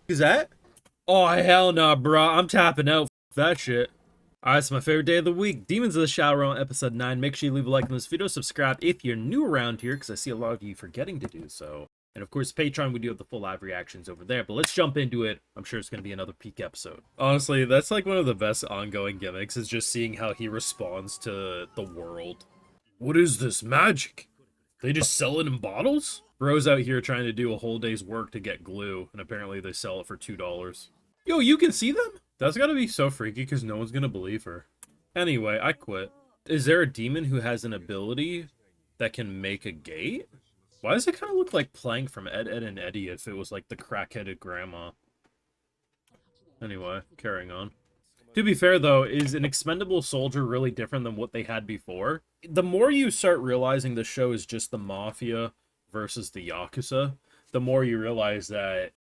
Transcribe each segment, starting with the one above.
Is that? Oh, hell nah, bro. I'm tapping out. F that shit. Alright, it's my favorite day of the week. Demons of the Shadow Realm, episode 9. Make sure you leave a like on this video. Subscribe if you're new around here, because I see a lot of you forgetting to do so. And of course, Patreon, we do have the full live reactions over there. But let's jump into it. I'm sure it's going to be another peak episode. Honestly, that's like one of the best ongoing gimmicks, is just seeing how he responds to the world. What is this magic? They just sell it in bottles? Bro's out here trying to do a whole day's work to get glue, and apparently they sell it for $2. Yo, you can see them? That's gotta be so freaky because no one's gonna believe her. Anyway, I quit. Is there a demon who has an ability that can make a gate? Why does it kind of look like Plank from Ed, Ed, and Eddie if it was like the crack-headed grandma? Anyway, carrying on. To be fair, though, is an expendable soldier really different than what they had before? The more you start realizing the show is just the Mafia versus the Yakuza, the more you realize that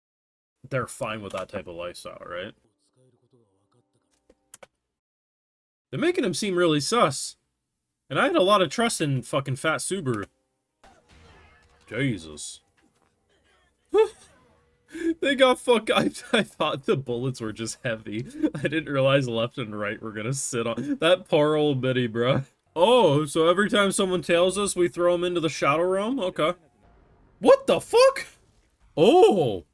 they're fine with that type of lifestyle, right? They're making him seem really sus. And I had a lot of trust in fucking Fat Subaru. Jesus. They got I thought the bullets were just heavy. I didn't realize left and right were gonna sit on that poor old Biddy, bro. Oh, so every time someone tails us, we throw them into the Shadow Realm? Okay. What the fuck? Oh.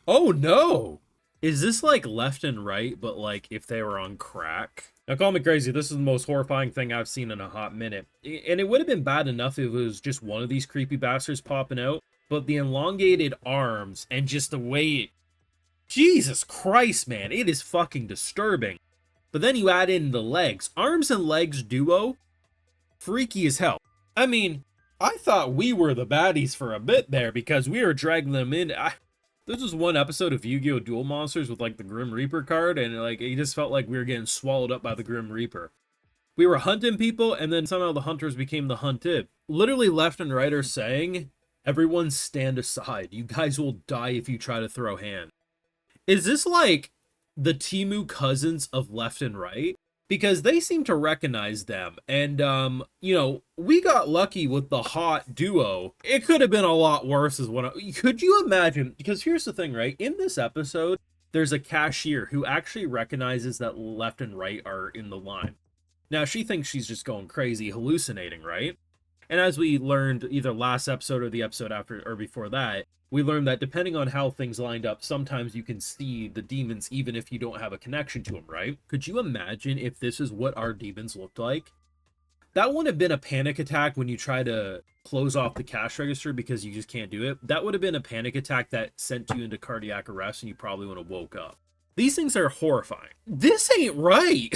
Oh no. Is this like left and right, but like if they were on crack? Now call me crazy, this is the most horrifying thing I've seen in a hot minute. And it would have been bad enough if it was just one of these creepy bastards popping out, but the elongated arms and just the way it... Jesus Christ, man, it is fucking disturbing. But then you add in the legs. Arms and legs duo, freaky as hell. I mean, I thought we were the baddies for a bit there because we were dragging them in. This was one episode of Yu-Gi-Oh! Duel Monsters with like the Grim Reaper card, and like it just felt like we were getting swallowed up by the Grim Reaper. We were hunting people, and then somehow the hunters became the hunted. Literally left and right are saying, everyone stand aside. You guys will die if you try to throw hands. Is this like the Timu cousins of left and right? Because they seem to recognize them. And, you know, we got lucky with the hot duo. It could have been a lot worse as one. Could you imagine? Because here's the thing, right? In this episode, there's a cashier who actually recognizes that left and right are in the line. Now, she thinks she's just going crazy, hallucinating, right? And as we learned either last episode or the episode after or before that, we learned that depending on how things lined up, sometimes you can see the demons even if you don't have a connection to them, right? Could you imagine if this is what our demons looked like? That wouldn't have been a panic attack when you try to close off the cash register because you just can't do it. That would have been a panic attack that sent you into cardiac arrest and you probably would have woke up. These things are horrifying. This ain't right.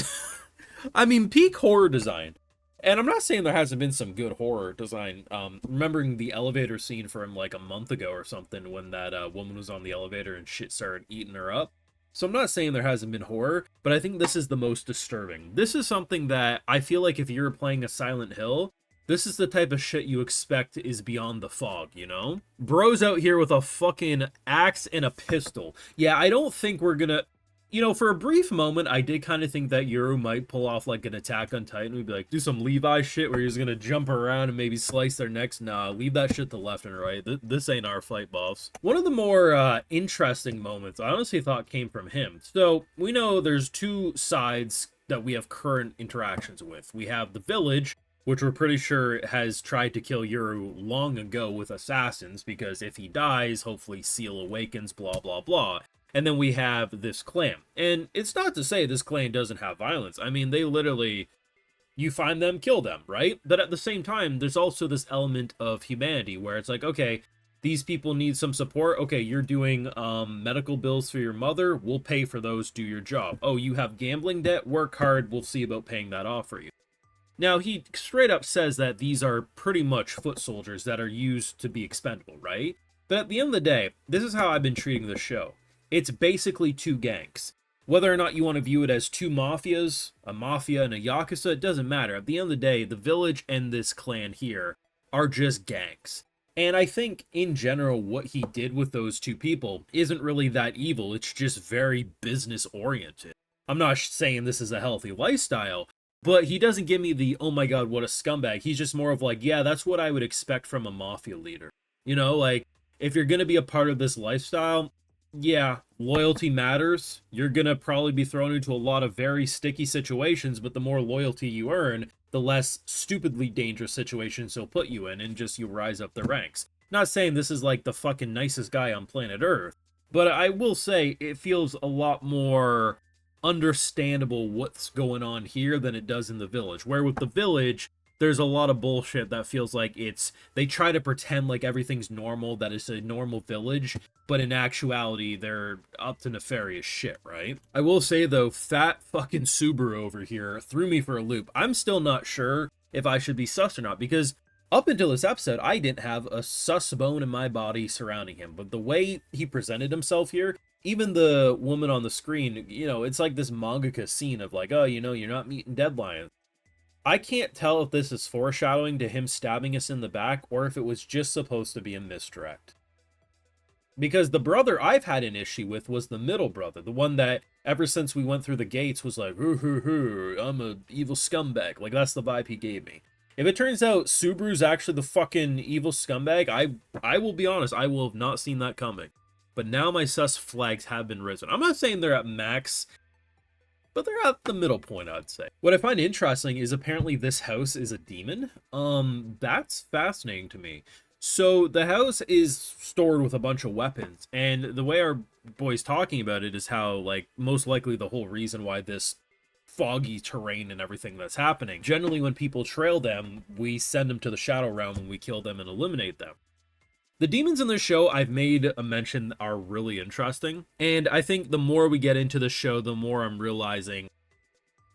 I mean, peak horror design. And I'm not saying there hasn't been some good horror design. Remembering the elevator scene from like a month ago or something when that woman was on the elevator and shit started eating her up. So I'm not saying there hasn't been horror, but I think this is the most disturbing. This is something that I feel like if you were playing a Silent Hill, this is the type of shit you expect is beyond the fog, you know? Bro's out here with a fucking axe and a pistol. Yeah, I don't think we're gonna... You know, for a brief moment, I did kind of think that Yuru might pull off like an Attack on Titan. We'd be like, do some Levi shit where he's gonna jump around and maybe slice their necks. Nah, leave that shit to left and right. This ain't our fight, boss. One of the more interesting moments I honestly thought came from him. So, we know there's two sides that we have current interactions with. We have the village, which we're pretty sure has tried to kill Yuru long ago with assassins, because if he dies, hopefully Seal awakens, blah, blah, blah. And then we have this clan. And it's not to say this clan doesn't have violence. I mean, they literally, you find them, kill them, right? But at the same time, there's also this element of humanity where it's like, okay, these people need some support. Okay, you're doing medical bills for your mother. We'll pay for those, do your job. Oh, you have gambling debt? Work hard. We'll see about paying that off for you. Now, he straight up says that these are pretty much foot soldiers that are used to be expendable, right? But at the end of the day, this is how I've been treating this show. It's basically two gangs. Whether or not you want to view it as two mafias, a mafia and a yakuza, it doesn't matter. At the end of the day, the village and this clan here are just gangs. And I think, in general, what he did with those two people isn't really that evil. It's just very business-oriented. I'm not saying this is a healthy lifestyle, but he doesn't give me the, oh my god, what a scumbag. He's just more of like, yeah, that's what I would expect from a mafia leader. You know, like, if you're going to be a part of this lifestyle, Yeah, loyalty matters. You're gonna probably be thrown into a lot of very sticky situations, but the more loyalty you earn, the less stupidly dangerous situations he'll put you in, and just you rise up the ranks. Not saying this is like the fucking nicest guy on planet Earth, but I will say it feels a lot more understandable what's going on here than it does in the village. Where with the village, there's a lot of bullshit that feels like they try to pretend like everything's normal, that it's a normal village, but in actuality, they're up to nefarious shit, right? I will say, though, fat fucking Subaru over here threw me for a loop. I'm still not sure if I should be sus or not, because up until this episode, I didn't have a sus bone in my body surrounding him, but the way he presented himself here, even the woman on the screen, it's like this mangaka scene of like, oh, you're not meeting deadlines. I can't tell if this is foreshadowing to him stabbing us in the back, or if it was just supposed to be a misdirect. Because the brother I've had an issue with was the middle brother, the one that ever since we went through the gates was like, hoo hoo hoo, I'm a evil scumbag. Like, that's the vibe he gave me. If it turns out Subaru's actually the fucking evil scumbag, I will be honest, I will have not seen that coming. But now my sus flags have been risen. I'm not saying they're at max, but they're at the middle point, I'd say. What I find interesting is apparently this house is a demon. That's fascinating to me. So the house is stored with a bunch of weapons, and the way our boy's talking about it is how, like, most likely the whole reason why this foggy terrain and everything that's happening. Generally, when people trail them, we send them to the Shadow Realm and we kill them and eliminate them. The demons in this show, I've made a mention, are really interesting. And I think the more we get into the show, the more I'm realizing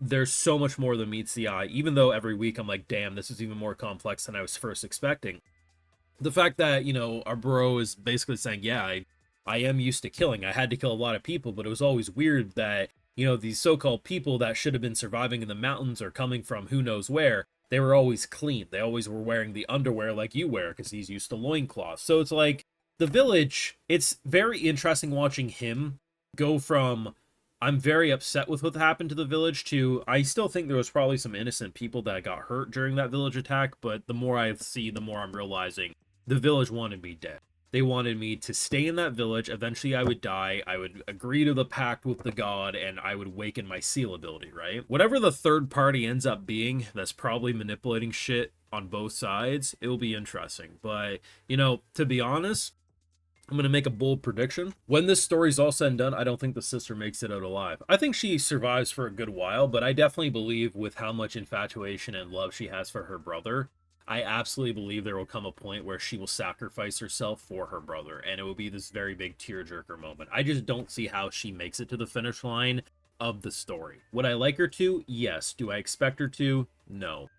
there's so much more than meets the eye. Even though every week I'm like, damn, this is even more complex than I was first expecting. The fact that, our bro is basically saying, yeah, I am used to killing. I had to kill a lot of people, but it was always weird that, these so-called people that should have been surviving in the mountains or coming from who knows where, they were always clean. They always were wearing the underwear like you wear because he's used to loincloths. So it's like the village, it's very interesting watching him go from I'm very upset with what happened to the village to I still think there was probably some innocent people that got hurt during that village attack, but the more I see, the more I'm realizing the village wanted me dead. They wanted me to stay in that village. Eventually, I would die. I would agree to the pact with the god, and I would waken my seal ability, right? Whatever the third party ends up being, that's probably manipulating shit on both sides, it will be interesting. But, to be honest, I'm going to make a bold prediction. When this story's all said and done, I don't think the sister makes it out alive. I think she survives for a good while, but I definitely believe with how much infatuation and love she has for her brother, I absolutely believe there will come a point where she will sacrifice herself for her brother, and it will be this very big tearjerker moment. I just don't see how she makes it to the finish line of the story. Would I like her to? Yes. Do I expect her to? No.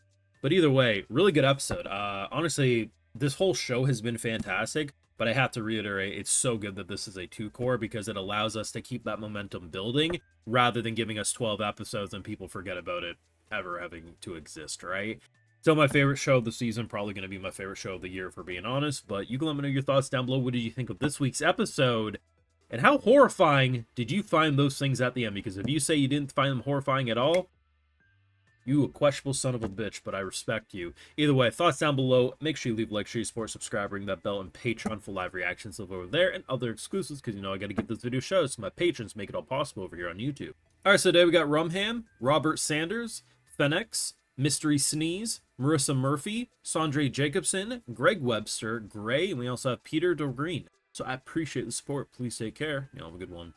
But either way, really good episode. Honestly, this whole show has been fantastic, but I have to reiterate, it's so good that this is a 2-core because it allows us to keep that momentum building rather than giving us 12 episodes and people forget about it ever having to exist, right? Still my favorite show of the season, probably going to be my favorite show of the year, for being honest. But you can let me know your thoughts down below. What did you think of this week's episode? And how horrifying did you find those things at the end? Because if you say you didn't find them horrifying at all, you a questionable son of a bitch, but I respect you. Either way, thoughts down below. Make sure you leave a like, share your support, subscribe, ring that bell, and Patreon for live reactions over there and other exclusives, because I got to give this video shows so my patrons make it all possible over here on YouTube. Alright, so today we got Rumham, Robert Sanders, Phoenix, Mystery Sneeze, Marissa Murphy, Sandre Jacobson, Greg Webster, Gray, and we also have Peter DeGreen. So I appreciate the support. Please take care. Have a good one.